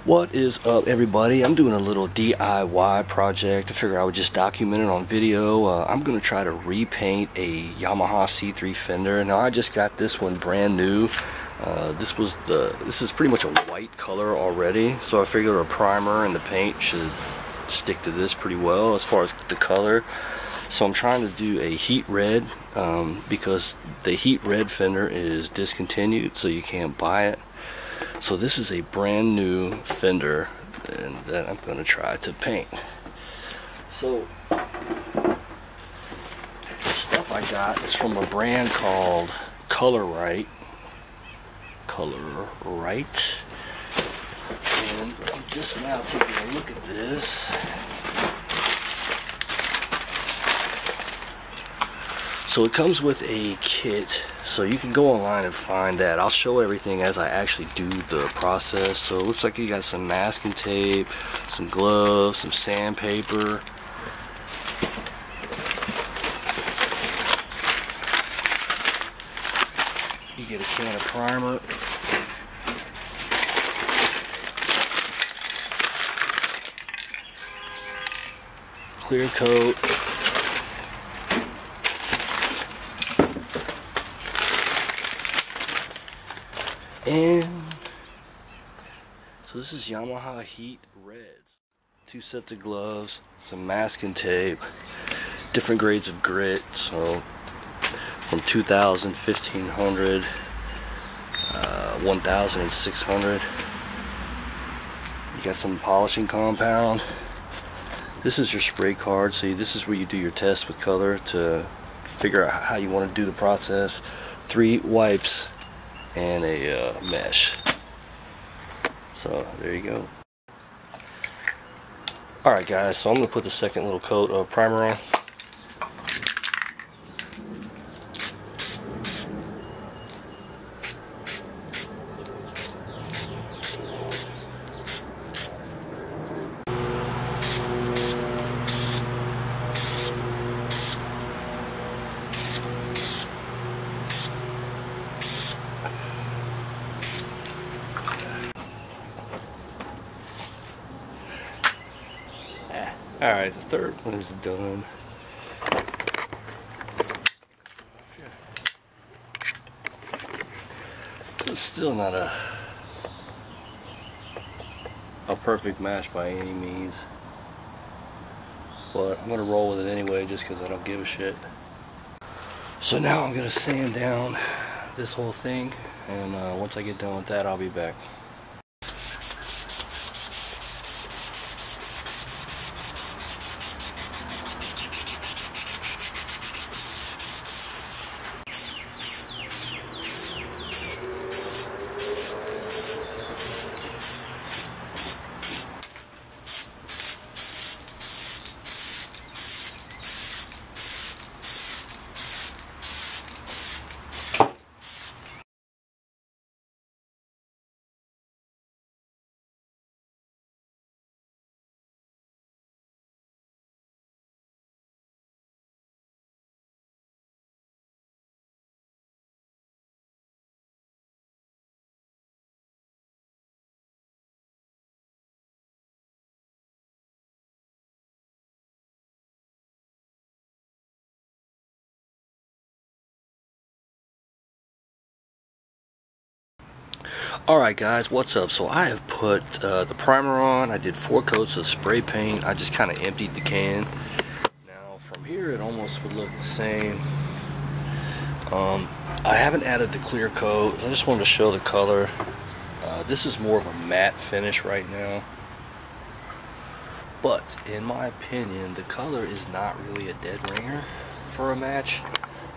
What is up, everybody? I'm doing a little DIY project. I figured I would just document it on video. I'm going to try to repaint a Yamaha C3 Fender. Now I just got this one brand new. This is pretty much a white color already, so I figured a primer and the paint should stick to this pretty well as far as the color. So I'm trying to do a heat red because the heat red Fender is discontinued, so you can't buy it. So this is a brand new Fender, and that I'm going to try to paint. So the stuff I got is from a brand called Rite. And I'm just now taking a look at this. So it comes with a kit, so you can go online and find that. I'll show everything as I actually do the process. So it looks like you got some masking tape, some gloves, some sandpaper. You get a can of primer. Clear coat. And so this is Yamaha Heat Reds. 2 sets of gloves, some masking tape, different grades of grit, so from 2000, 1500, 1000 and 600. You got some polishing compound. This is your spray card. See, this is where you do your test with color to figure out how you want to do the process. 3 wipes and a mesh. So there you go. Alright guys, so I'm going to put the second little coat of primer on. Alright, the third one is done. It's still not a perfect match by any means, but I'm gonna roll with it anyway just because I don't give a shit. So now I'm gonna sand down this whole thing, and once I get done with that, I'll be back. Alright guys, what's up? So I have put the primer on. I did 4 coats of spray paint. I just kind of emptied the can. Now from here it almost would look the same. I haven't added the clear coat. I just wanted to show the color. This is more of a matte finish right now. But in my opinion, the color is not really a dead ringer for a match.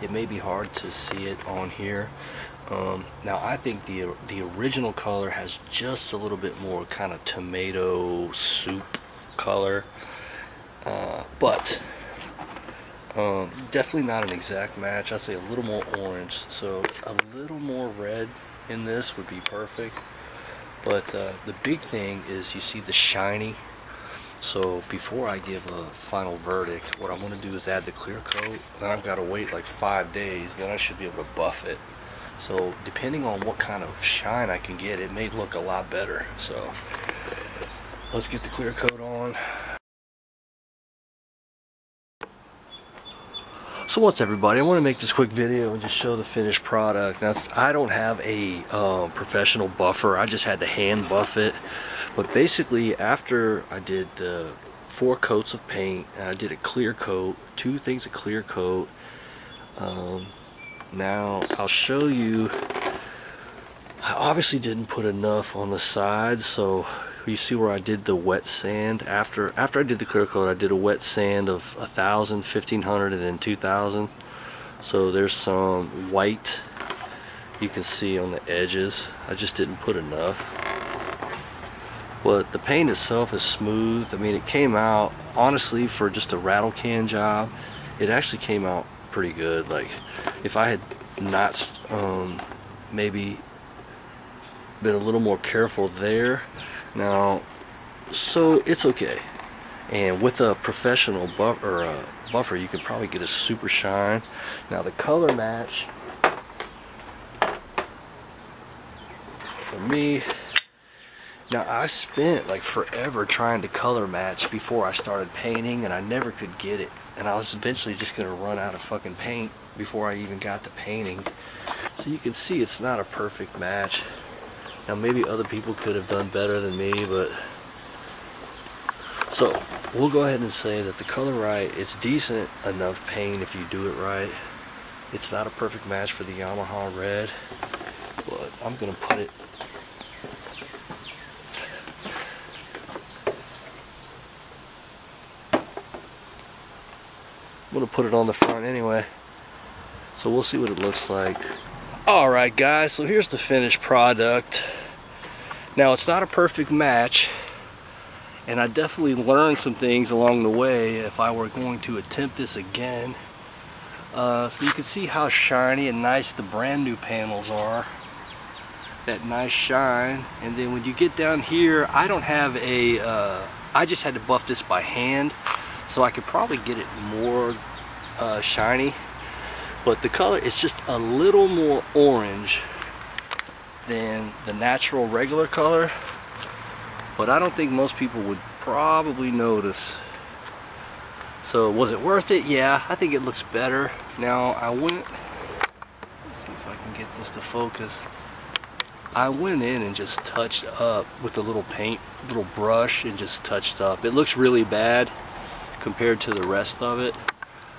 It may be hard to see it on here. Now I think the original color has just a little bit more kind of tomato soup color, but definitely not an exact match. I'd say a little more orange, so a little more red in this would be perfect. But the big thing is you see the shiny. So before I give a final verdict, what I'm going to do is add the clear coat. Then I've got to wait like 5 days, then I should be able to buff it. So depending on what kind of shine I can get, it may look a lot better. So Let's get the clear coat on. So what's everybody, I want to make this quick video and just show the finished product. Now, I don't have a professional buffer, I just had to hand buff it. But basically, after I did 4 coats of paint, and I did a clear coat, 2 things of clear coat. Now I'll show you, I obviously didn't put enough on the sides, so you see where I did the wet sand. After I did the clear coat, I did a wet sand of 1,000, 1,500, and then 2,000. So there's some white you can see on the edges. I just didn't put enough. But the paint itself is smooth. I mean, it came out, honestly, for just a rattle can job, it actually came out pretty good. Like, if I had not maybe been a little more careful there. Now, so it's okay. And with a professional buffer, you could probably get a super shine. Now the color match, for me, now I spent like forever trying to color match before I started painting, and I never could get it. And I was eventually just gonna run out of fucking paint before I even got to painting. So you can see it's not a perfect match. Now maybe other people could have done better than me, but so we'll go ahead and say that the color right, it's decent enough paint if you do it right. It's not a perfect match for the Yamaha red, but I'm gonna put it, on the front anyway, so we'll see what it looks like. Alright guys, so here's the finished product. Now it's not a perfect match, and I definitely learned some things along the way if I were going to attempt this again. So you can see how shiny and nice the brand new panels are. That nice shine. And then when you get down here, I don't have a, I just had to buff this by hand, so I could probably get it more shiny. But the color is just a little more orange than the natural regular color. But I don't think most people would probably notice. So was it worth it? Yeah, I think it looks better. Now I went, let's see if I can get this to focus. I went in and just touched up with the little brush, and just touched up. It looks really bad compared to the rest of it.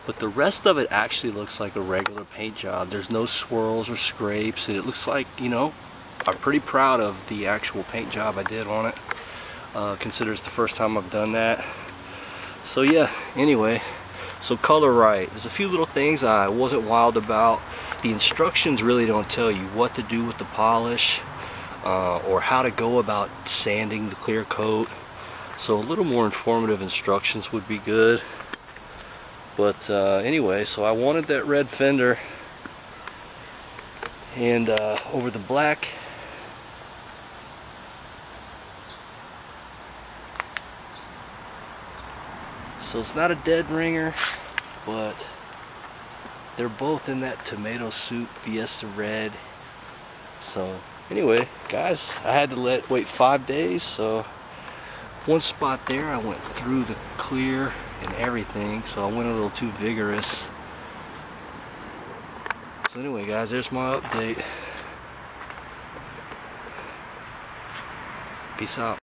But the rest of it actually looks like a regular paint job. There's no swirls or scrapes, and it looks like, you know, I'm pretty proud of the actual paint job I did on it. Consider it's the first time I've done that. So yeah, anyway, so color right. There's a few little things I wasn't wild about. The instructions really don't tell you what to do with the polish, or how to go about sanding the clear coat. So a little more informative instructions would be good. But anyway, so I wanted that red fender, and over the black. So it's not a dead ringer, but they're both in that tomato soup Fiesta red. So anyway, guys, I had to wait 5 days. So one spot there, I went through the clear and everything, so I went a little too vigorous. So anyway guys, there's my update. Peace out.